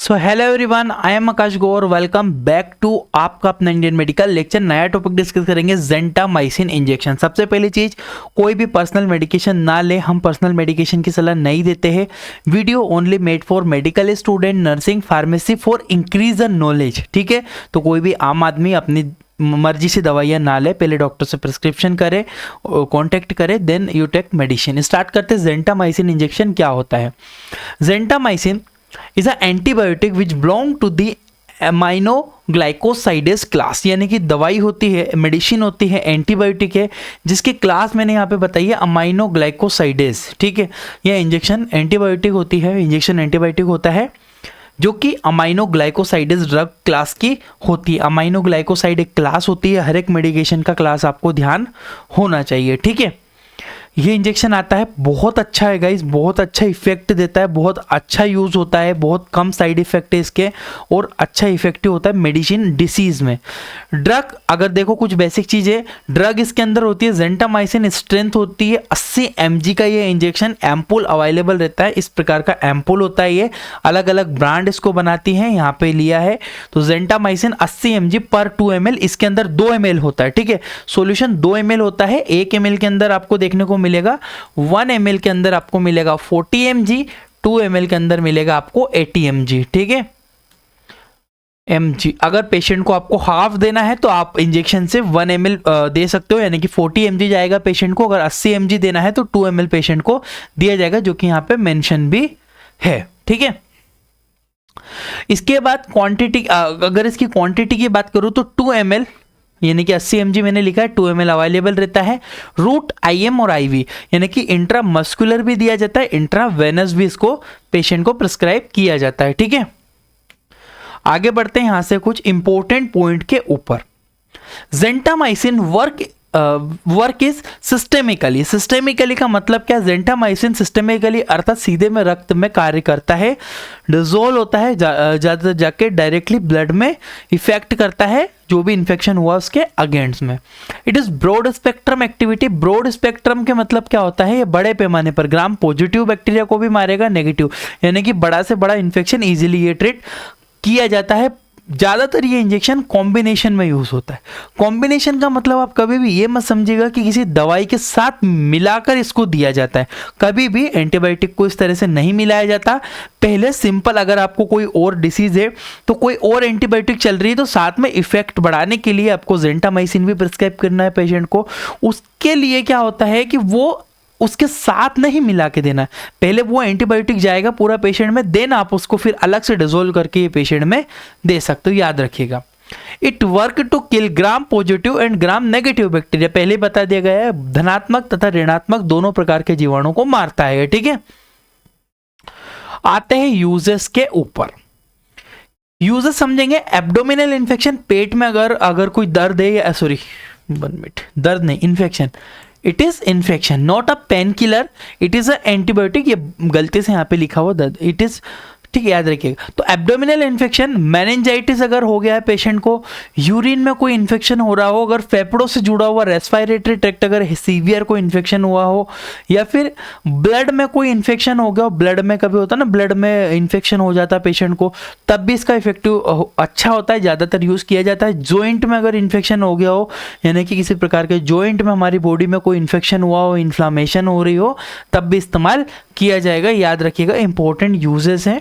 So hello everyone, I am Akash Gaur. Welcome back to आपका अपना Indian medical lecture. नया topic discuss करेंगे gentamicin injection. सबसे पहली चीज, कोई भी पर्सनल मेडिकेशन ना ले, हम पर्सनल मेडिकेशन की सलाह नहीं देते हैं। Video only made for medical student, nursing, pharmacy for increase knowledge. ठीक है, तो कोई भी आम आदमी अपनी मर्जी से दवाइयाँ ना ले, पहले डॉक्टर से प्रिस्क्रिप्शन करे, कांटेक्ट करे, then you take medicine. Start करते हैं। जेंटामाइसिन इंजेक्शन क्या होता है? Gentamicin is an antibiotic which belong to the aminoglycosides class, यानी कि दवाई होती है, मेडिसिन होती है, एंटीबायोटिक है, जिसकी क्लास मैंने यहाँ पे बताई है अमाइनोग्लाइकोसाइडेस। ठीक है, यह इंजेक्शन एंटीबायोटिक होती है, इंजेक्शन एंटीबायोटिक होता है जो कि अमाइनोग्लाइकोसाइडेस ड्रग क्लास की होती है। अमाइनोग्लाइकोसाइड एक क्लास होती है, हर एक मेडिकेशन का क्लास आपको ध्यान होना चाहिए। ठीक है, ये इंजेक्शन आता है, बहुत अच्छा है गाइस, बहुत अच्छा इफेक्ट देता है, बहुत अच्छा यूज़ होता है, बहुत कम साइड इफेक्ट है इसके और अच्छा इफेक्टिव होता है मेडिसिन डिसीज़ में। ड्रग अगर देखो, कुछ बेसिक चीज़ें ड्रग इसके अंदर होती है। जेंटामाइसिन स्ट्रेंथ होती है 80 mg का। ये इंजेक्शन एम्पुल अवेलेबल रहता है, इस प्रकार का एम्पुल होता है। ये अलग अलग ब्रांड इसको बनाती हैं, यहाँ पे लिया है। तो जेंटामाइसिन 80 mg पर 2 ml, इसके अंदर 2 ml होता है। ठीक है, सॉल्यूशन 2 ml होता है। 1 ml के अंदर आपको देखने को मिलेगा 1 ml के अंदर आपको मिलेगा 40 mg, 2 ml के अंदर मिलेगा आपको 80 mg। ठीक है, mg। अगर पेशेंट को आपको हाफ देना है तो आप इंजेक्शन से 1 ml दे सकते हो, यानी कि 40 mg जाएगा पेशेंट को। अगर 80 mg देना है तो 2 ml पेशेंट को दिया जाएगा, जो कि यहाँ पे मेंशन भी है। ठीक है, इसके बाद क्वांटिटी, अगर इसकी क्वांटिटी की बात करूं तो 2 ml, यानी कि 80 mg मैंने लिखा है, 2 ml अवेलेबल रहता है। रूट IM और IV, यानी कि इंट्रा मस्कुलर भी दिया जाता है, इंट्रा वेनस भी इसको पेशेंट को प्रिस्क्राइब किया जाता है। ठीक है, आगे बढ़ते हैं यहां से कुछ इंपॉर्टेंट पॉइंट के ऊपर। Gentamicin work is systemically. Systemically का मतलब क्या? जेंटामाइसिन सिस्टेमिकली अर्थात सीधे में रक्त में कार्य करता है, डिजोल्व होता है, ज्यादा जाके डायरेक्टली ब्लड में इफेक्ट करता है जो भी इन्फेक्शन हुआ उसके अगेंस्ट में। It is broad spectrum activity. Broad spectrum के मतलब क्या होता है? ये बड़े पैमाने पर ग्राम पॉजिटिव बैक्टीरिया को भी मारेगा, नेगेटिव, यानी कि बड़ा से बड़ा इन्फेक्शन इजीली ये ट्रीट किया जाता है। ज़्यादातर ये इंजेक्शन कॉम्बिनेशन में यूज़ होता है। कॉम्बिनेशन का मतलब आप कभी भी ये मत समझिएगा कि किसी दवाई के साथ मिलाकर इसको दिया जाता है। कभी भी एंटीबायोटिक को इस तरह से नहीं मिलाया जाता। पहले सिंपल, अगर आपको कोई और डिसीज़ है तो कोई और एंटीबायोटिक चल रही है तो साथ में इफेक्ट बढ़ाने के लिए आपको जेंटामाइसिन भी प्रिस्क्राइब करना है पेशेंट को। उसके लिए क्या होता है कि वो उसके साथ नहीं मिला के देना है, पहले वो एंटीबायोटिक जाएगा पूरा पेशेंट में, देन आप उसको फिर अलग से डिसोल्व करके ये पेशेंट में दे सकते हो, याद रखिएगा। It work to kill gram positive and gram negative bacteria. पहले बता दिया गया है, धनात्मक तथा ऋणात्मक दोनों प्रकार के जीवाणु को मारता है। ठीक है, आते हैं यूजेस के ऊपर। यूजेस समझेंगे। एब्डोमिनल इन्फेक्शन, पेट में अगर कोई दर्द है, या सॉरी 1 मिनट, दर्द नहीं, infection. It is infection, not a pain killer, it is a antibiotic. ये गलती से यहाँ पे लिखा हुआ दर्द, इट इज, ठीक है, याद रखिएगा। तो एब्डोमिनल इन्फेक्शन, मेनिंजाइटिस अगर हो गया है पेशेंट को, यूरिन में कोई इन्फेक्शन हो रहा हो, अगर फेफड़ों से जुड़ा हुआ रेस्पिरेटरी ट्रैक्ट अगर सीवियर कोई इन्फेक्शन हुआ हो, या फिर ब्लड में कोई इन्फेक्शन हो गया हो, ब्लड में कभी होता है ना, ब्लड में इन्फेक्शन हो जाता है पेशेंट को, तब भी इसका इफेक्टिव अच्छा होता है, ज़्यादातर यूज़ किया जाता है। जॉइंट में अगर इन्फेक्शन हो गया हो, यानी कि किसी प्रकार के जॉइंट में हमारी बॉडी में कोई इन्फेक्शन हुआ हो, इन्फ्लामेशन हो रही हो, तब भी इस्तेमाल किया जाएगा, याद रखिएगा। इंपॉर्टेंट यूजेस हैं।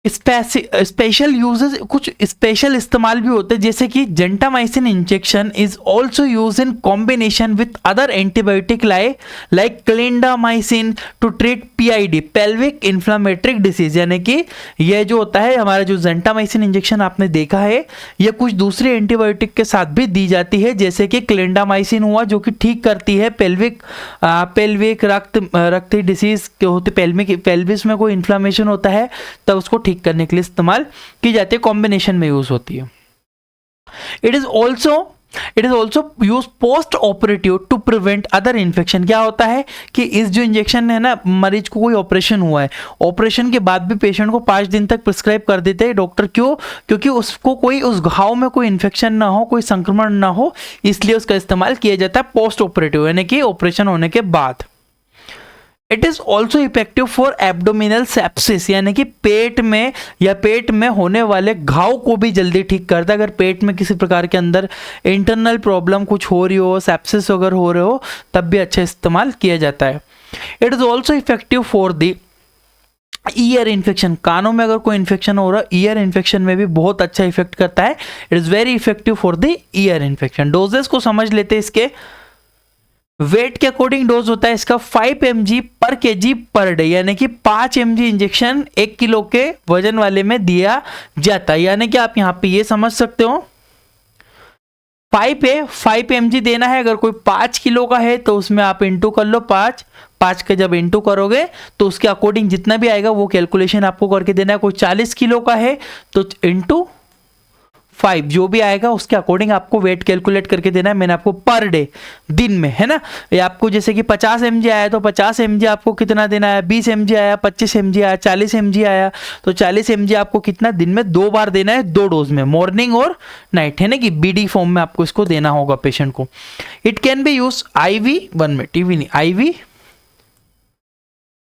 स्पेशल यूजेस, कुछ स्पेशल इस्तेमाल भी होते हैं, जैसे कि gentamicin injection is also use in combination with other antibiotic like clindamycin to treat PID, pelvic inflammatory disease. यानी कि यह जो होता है, हमारा जो जेंटामाइसिन इंजेक्शन आपने देखा है, यह कुछ दूसरे एंटीबायोटिक के साथ भी दी जाती है, जैसे कि क्लिंडामाइसिन हुआ जो कि ठीक करती है पेल्विक रक्त डिसीज के होते, पेल्विस में कोई इन्फ्लामेशन होता है तब उसको ठीक करने के लिए इस्तेमाल की जाती है, कॉम्बिनेशन में यूज होती है। It is also use post operative to prevent other infection. क्या होता है कि इस जो इंजेक्शन है ना, मरीज को कोई ऑपरेशन हुआ है, ऑपरेशन के बाद भी पेशेंट को 5 दिन तक प्रिस्क्राइब कर देते हैं डॉक्टर। क्यों? क्योंकि उसको कोई, उस घाव में कोई इन्फेक्शन ना हो, कोई संक्रमण ना हो, इसलिए उसका इस्तेमाल किया जाता है पोस्ट ऑपरेटिव, यानी कि ऑपरेशन होने के बाद। It is also effective for abdominal sepsis, यानी कि पेट में या पेट में होने वाले घाव को भी जल्दी ठीक करता है। अगर पेट में किसी प्रकार के अंदर इंटरनल प्रॉब्लम कुछ हो रही हो, सेप्सिस वगैरह हो रहे हो, तब भी अच्छा इस्तेमाल किया जाता है। It is also effective for the ear infection, कानों में अगर कोई इन्फेक्शन हो रहा है, ईयर इन्फेक्शन में भी बहुत अच्छा इफेक्ट करता है। It is very effective for the ear infection. Doses को समझ लेते हैं। इसके वेट के अकॉर्डिंग डोज होता है इसका 5 mg पर kg पर डे, यानी कि 5 mg इंजेक्शन 1 किलो के वजन वाले में दिया जाता है। यानी कि आप यहां पे ये समझ सकते हो 5 mg देना है। अगर कोई 5 किलो का है तो उसमें आप इंटू कर लो 5 का जब इंटू करोगे तो उसके अकॉर्डिंग जितना भी आएगा वो कैलकुलेशन आपको करके देना है। कोई 40 किलो का है तो इंटू 5 जो भी आएगा उसके अकॉर्डिंग आपको वेट कैलकुलेट करके देना है। मैंने आपको पर डे दिन में, है ना, ये आपको जैसे कि 50 mg आया तो 50 mg आपको कितना देना है, 20 mg आया, 25 mg आया, 40 mg आया तो 40 mg आपको कितना दिन में 2 बार देना है, 2 डोज में, मॉर्निंग और नाइट, है ना, कि बीडी फॉर्म में आपको इसको देना होगा पेशेंट को। It can be use IV, 1 minute, TV नहीं,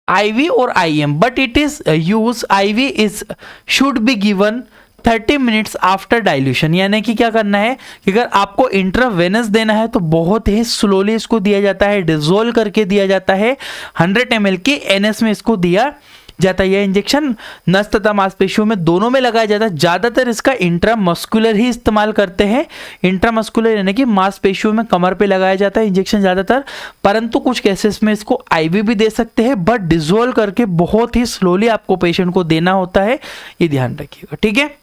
IV और IM, but it is use IV is should be given 30 minutes after dilution. यानी कि क्या करना है कि अगर आपको इंट्रावेनस देना है तो बहुत ही स्लोली इसको दिया जाता है, डिजोल्व करके दिया जाता है। 100 ml की NS में इसको दिया जाता है। यह इंजेक्शन नस तथा मांसपेशियों में दोनों में लगाया जाता है। ज़्यादातर इसका इंट्रामस्कुलर ही इस्तेमाल करते हैं। इंट्रामस्कुलर यानी कि मांसपेशियों में कमर पे लगाया जाता है इंजेक्शन ज़्यादातर, परंतु कुछ केसेस में इसको IV भी दे सकते हैं, बट डिजोल्व करके बहुत ही स्लोली आपको पेशेंट को देना होता है, ये ध्यान रखिएगा, ठीक है।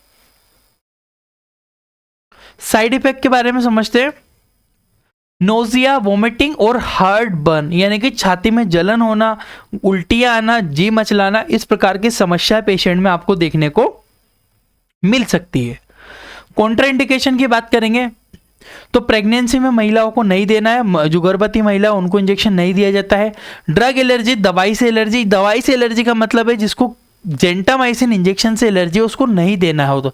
साइड इफेक्ट के बारे में समझते हैं। नोजिया, वोमिटिंग और हार्ट बर्न, यानी कि छाती में जलन होना, उल्टियां आना, जी मचलाना, इस प्रकार की समस्या पेशेंट में आपको देखने को मिल सकती है। कॉन्ट्राइंडिकेशन की बात करेंगे तो प्रेगनेंसी में महिलाओं को नहीं देना है, जो गर्भवती महिला उनको इंजेक्शन नहीं दिया जाता है। ड्रग एलर्जी, दवाई से एलर्जी, दवाई से एलर्जी का मतलब है जिसको जेंटामाइसिन इंजेक्शन से एलर्जी है उसको नहीं देना हो। तो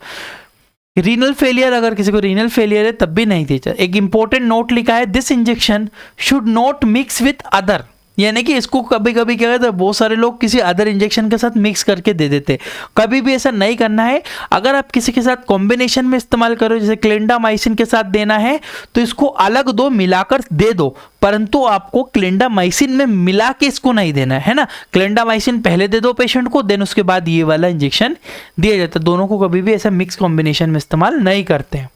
रीनल फेलियर, अगर किसी को रीनल फेलियर है तब भी नहीं दीजिए। एक इंपॉर्टेंट नोट लिखा है, this injection should not mix with other, यानी कि इसको कभी कभी क्या कहते हैं, बहुत सारे लोग किसी अदर इंजेक्शन के साथ मिक्स करके दे देते हैं। कभी भी ऐसा नहीं करना है। अगर आप किसी के साथ कॉम्बिनेशन में इस्तेमाल करो, जैसे क्लिंडामाइसिन के साथ देना है तो इसको अलग दो, मिलाकर दे दो, परंतु आपको क्लिंडामाइसिन में मिला के इसको नहीं देना है ना। क्लिंडामाइसिन पहले दे दो पेशेंट को, देन उसके बाद ये वाला इंजेक्शन दिया जाता है। दोनों को कभी भी ऐसा मिक्स कॉम्बिनेशन में इस्तेमाल नहीं करते हैं।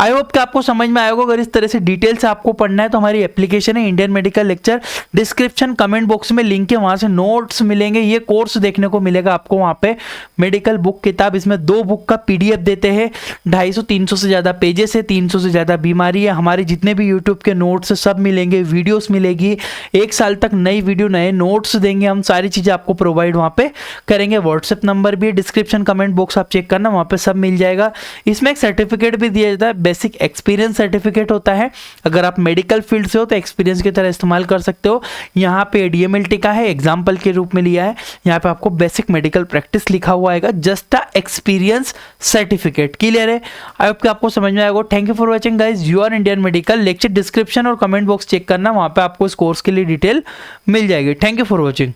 आई होप कि आपको समझ में आया होगा। अगर इस तरह से डिटेल से आपको पढ़ना है तो हमारी एप्लीकेशन है Indian medical lecture, description comment box में लिंक है, वहां से नोट्स मिलेंगे। ये कोर्स देखने को मिलेगा आपको वहां पे, मेडिकल बुक किताब, इसमें 2 बुक का PDF देते हैं। 250-300 से ज़्यादा पेजेस है, 300 से ज़्यादा बीमारी है। हमारे जितने भी यूट्यूब के नोट्स सब मिलेंगे, वीडियोस मिलेगी, 1 साल तक नई वीडियो, नए नोट्स देंगे हम, सारी चीज़ें आपको प्रोवाइड वहाँ पे करेंगे। व्हाट्सएप नंबर भी है, डिस्क्रिप्शन कमेंट बॉक्स आप चेक करना, वहाँ पे सब मिल जाएगा। इसमें एक सर्टिफिकेट भी दिया जाता है, बेसिक एक्सपीरियंस सर्टिफिकेट होता है। अगर आप मेडिकल फील्ड से हो तो एक्सपीरियंस की तरह इस्तेमाल कर सकते हो। यहाँ पे DMLT का है, एग्जाम्पल के रूप में लिया है। यहाँ पे आपको बेसिक मेडिकल प्रैक्टिस लिखा हुआ आएगा, just a experience certificate. Clear है? आई होप कि आपको समझ में आएगा। Thank you for watching guys, you are Indian medical lecture. Description और कमेंट बॉक्स चेक करना, वहाँ पे आपको इस कोर्स के लिए डिटेल मिल जाएगी। Thank you for watching.